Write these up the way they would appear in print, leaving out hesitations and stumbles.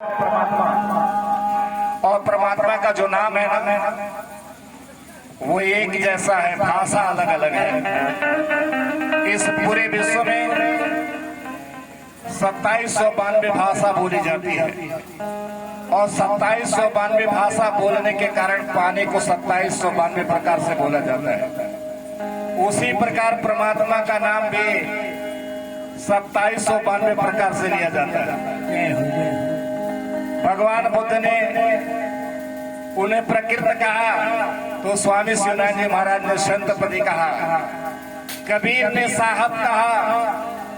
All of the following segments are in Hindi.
परमात्मा और परमात्मा का जो नाम है ना वो एक जैसा है, भाषा अलग अलग है। इस पूरे विश्व में 2792 भाषा बोली जाती है और 2792 भाषा बोलने के कारण पानी को 2792 प्रकार से बोला जाता है। उसी प्रकार परमात्मा का नाम भी 2792 प्रकार से लिया जाता है। भगवान बुद्ध ने उन्हें प्रकृत कहा तो स्वामी शिवानंद जी महाराज ने संतपति कहा, कबीर ने साहब कहा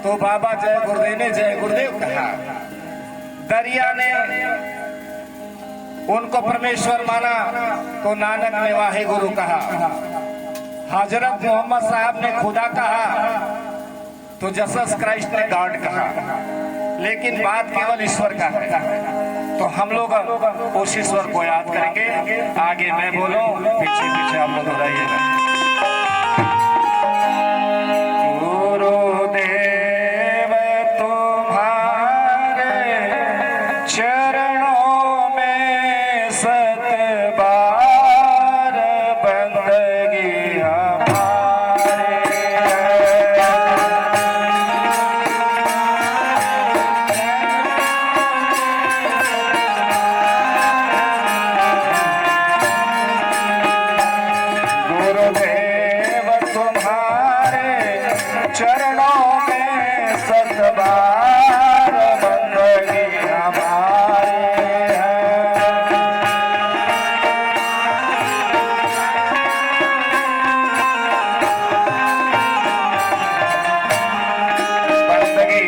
तो बाबा जय गुरुदेव ने जय गुरुदेव कहा, दरिया ने उनको परमेश्वर माना तो नानक ने वाहे गुरु कहा, हजरत मोहम्मद साहब ने खुदा कहा तो जीसस क्राइस्ट ने गॉड कहा, लेकिन बात केवल ईश्वर का है। तो हम लोग उस ईश्वर को याद करेंगे। आगे मैं बोलूं, पीछे पीछे आप लोग दोहराइएगा। गुरुदेव तुम्हारे चरणों में सत बार बंदगी चरणों में सतबार बंदगी हमारी है। बंदगी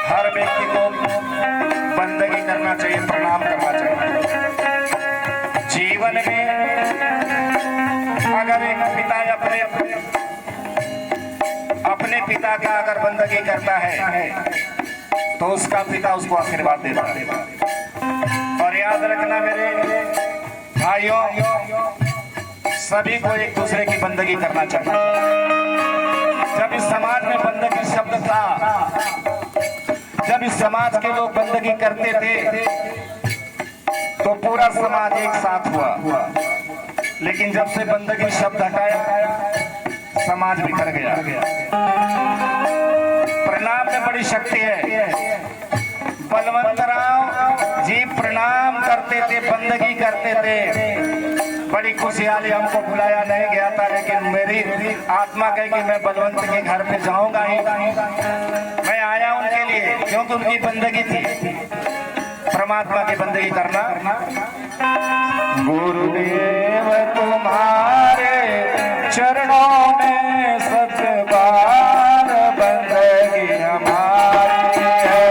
हर व्यक्ति को बंदगी करना चाहिए, प्रणाम करना चाहिए। जीवन में अगर एक पिता अपने पिता का अगर बंदगी करता है तो उसका पिता उसको आशीर्वाद देता है। और याद रखना मेरे भाइयों, सभी को एक दूसरे की बंदगी करना चाहिए। जब इस समाज में बंदगी शब्द था, जब इस समाज के लोग बंदगी करते थे तो पूरा समाज एक साथ हुआ, लेकिन जब से बंदगी शब्द हटाया समाज बिखर गया। प्रणाम में बड़ी शक्ति है। बलवंतराव जी प्रणाम करते थे, बंदगी करते थे, बड़ी खुशहाली। हमको बुलाया नहीं गया था, लेकिन मेरी आत्मा कहे कि मैं बलवंत के घर पे जाऊंगा ही। मैं आया उनके लिए, क्योंकि उनकी बंदगी थी परमात्मा की बंदगी करना। गुरुदेव तुम्हारे चरणों में सत बार बंदगी हमारी है।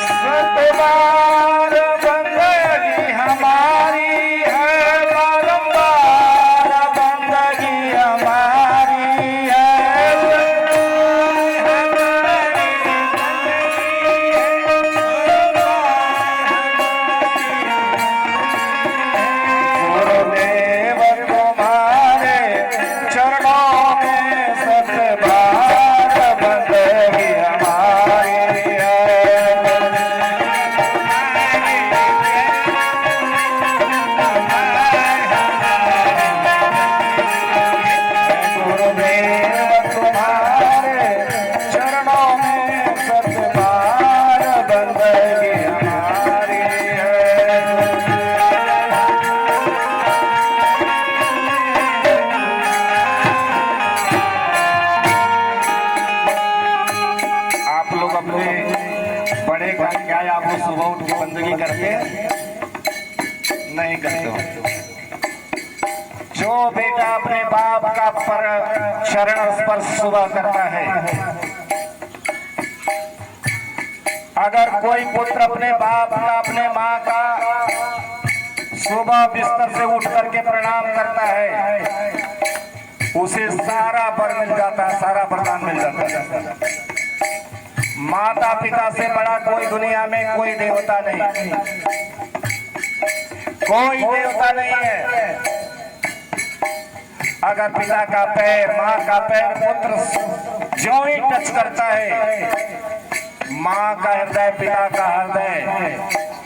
सत बार बंदगी हमारी है, बारंबार बंदगी हमारी है। बड़े घर क्या आप लोग सुबह उठ के बंदगी करते नहीं करते हो? जो बेटा अपने बाप का पर चरण स्पर्श सुबह करता है, अगर कोई पुत्र अपने बाप का, अपने माँ का सुबह बिस्तर से उठ करके प्रणाम करता है, उसे सारा वर मिल जाता है, सारा वरदान मिल जाता है। माता पिता से बड़ा कोई दुनिया में कोई देवता नहीं, कोई देवता नहीं है। अगर पिता का पैर, माँ का पैर पुत्र ज्यों ही टच करता है, माँ का हृदय, पिता का हृदय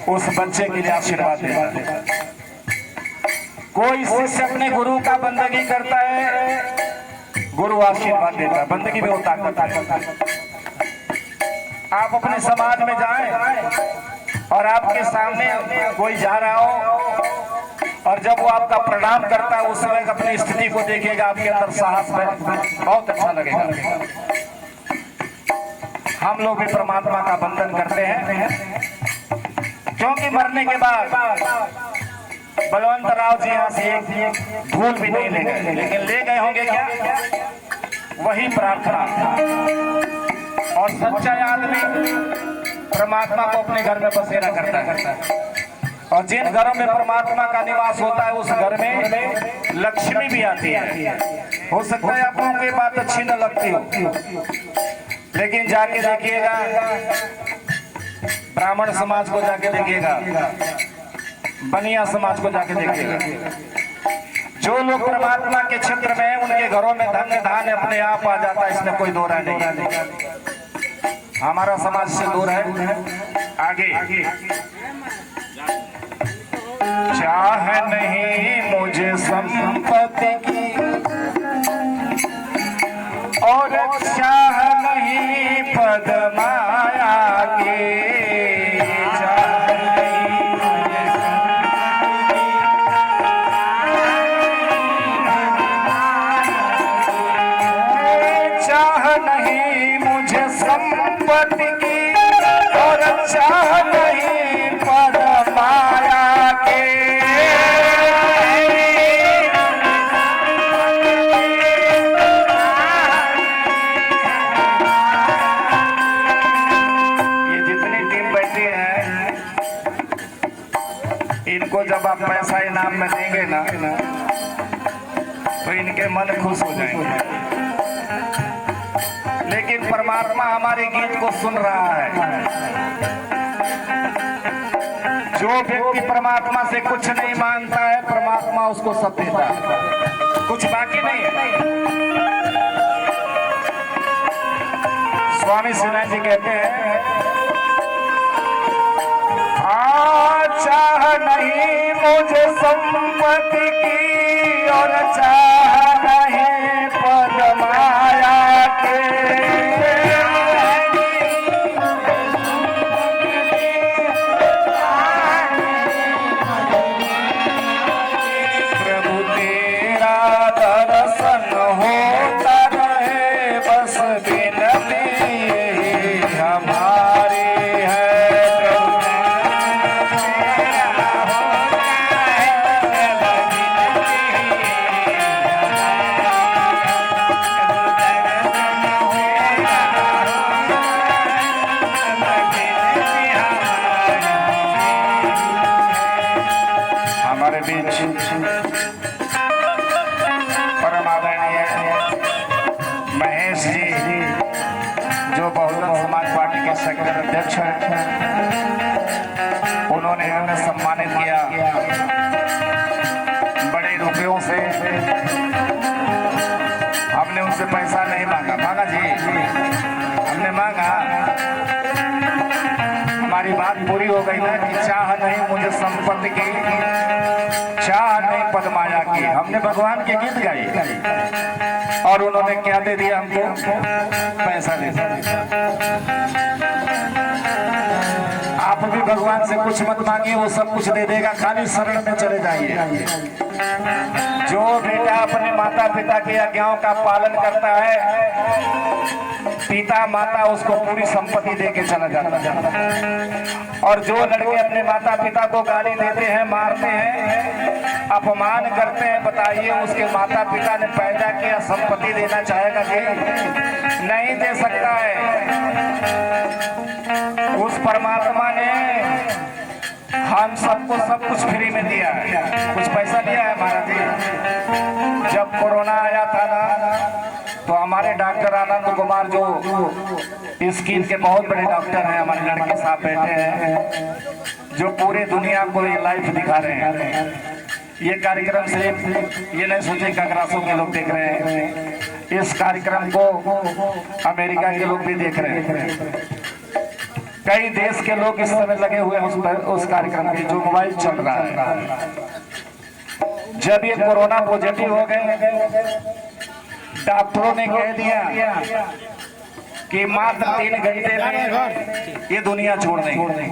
उस बच्चे के लिए आशीर्वाद देता है। कोई शिष्य अपने गुरु का बंदगी करता है, गुरु आशीर्वाद देता है, बंदगी में वो ताकत है। आप अपने समाज में जाएं और आपके सामने कोई जा रहा हो और जब वो आपका प्रणाम करता है, उस समय अपनी स्थिति को देखेगा, आपके अंदर साहस है, बहुत अच्छा लगेगा। हम लोग भी परमात्मा का बंधन करते हैं, क्योंकि मरने के बाद बलवंत राव जी यहाँ से एक धूल भी नहीं ले गए, लेकिन ले गए होंगे क्या? वही प्रार्थना। और सच्चा आदमी परमात्मा को अपने घर में बसेरा करता है, और जिन घरों में परमात्मा का निवास होता है उस घर में लक्ष्मी भी आती है। हो सकता है आपको ये बात अच्छी न लगती हो, लेकिन जाके देखिएगा, ब्राह्मण समाज को जाके देखिएगा, बनिया समाज को जाके देखिएगा, जो लोग परमात्मा के क्षेत्र में हैं उनके घरों में धन धान अपने आप आ जाता है, इसमें कोई दो राय नहीं। हमारा समाज से दूर है। आगे चाह नहीं मुझे संपत्ति की और चाह नहीं पद माया की, संपत्ति की और चाह नहीं पद माया के। ये जितनी टीम बैठी है, इनको जब आप पैसा इनाम में देंगे ना, तो इनके मन खुश हो जाएंगे। लेकिन परमात्मा हमारे गीत को सुन रहा है। जो व्यक्ति परमात्मा से कुछ नहीं मांगता है, परमात्मा उसको सब देता है, कुछ बाकी नहीं है। स्वामी सिन्हा जी कहते हैं, चाह नहीं मुझे संपत्ति की और चाह नहीं पद माया के, प्रभु तेरा दर्शन होता रहे, बस बिनती हमारी है। हमारे बीच परम आदरणीय महेश जी, जो बहुजन समाज पार्टी के सेक्रेटरी अध्यक्ष हैं, उन्होंने हमें सम्मानित किया बड़े रुपयों से। हमने उनसे पैसा नहीं मांगा, मांगा जी, हमने मांगा, हमारी बात पूरी हो गई ना कि चाह नहीं मुझे संपत्ति की, चाह नहीं पद माया की। हमने भगवान के गीत गाए और उन्होंने क्या दे दिया हमको? पैसा दे दिया। आप भी भगवान से कुछ मत मांगिए, वो सब कुछ दे देगा, खाली शरण में चले जाइए। जो बेटा अपने माता पिता की आज्ञाओं का पालन करता है, पिता माता उसको पूरी संपत्ति दे के चला जाता है। और जो लड़के अपने माता पिता को गाली देते हैं, मारते हैं, अपमान करते हैं, बताइए उसके माता पिता ने पैदा किया, संपत्ति देना चाहेगा कि नहीं दे सकता है। उस परमात्मा ने हम सबको सब कुछ फ्री में दिया है, कुछ पैसा दिया है महाराज जी। जब कोरोना आया था ना, तो हमारे डॉक्टर आनंद कुमार, जो स्किन के बहुत बड़े डॉक्टर हैं, हमारे लड़के साहब बैठे हैं, जो पूरे दुनिया को ये लाइफ दिखा रहे हैं। ये कार्यक्रम से ये नहीं सोचे कांग्रेसों के लोग देख रहे हैं, इस कार्यक्रम को अमेरिका के लोग भी देख रहे हैं। कई देश के लोग इस समय लगे हुए हैं उस कार्यक्रम की जो मोबाइल चल रहा है। जब ये कोरोना पॉजिटिव हो गए, डॉक्टरों ने कह दिया कि मात्र 3 घंटे में ये दुनिया छोड़ देंगे।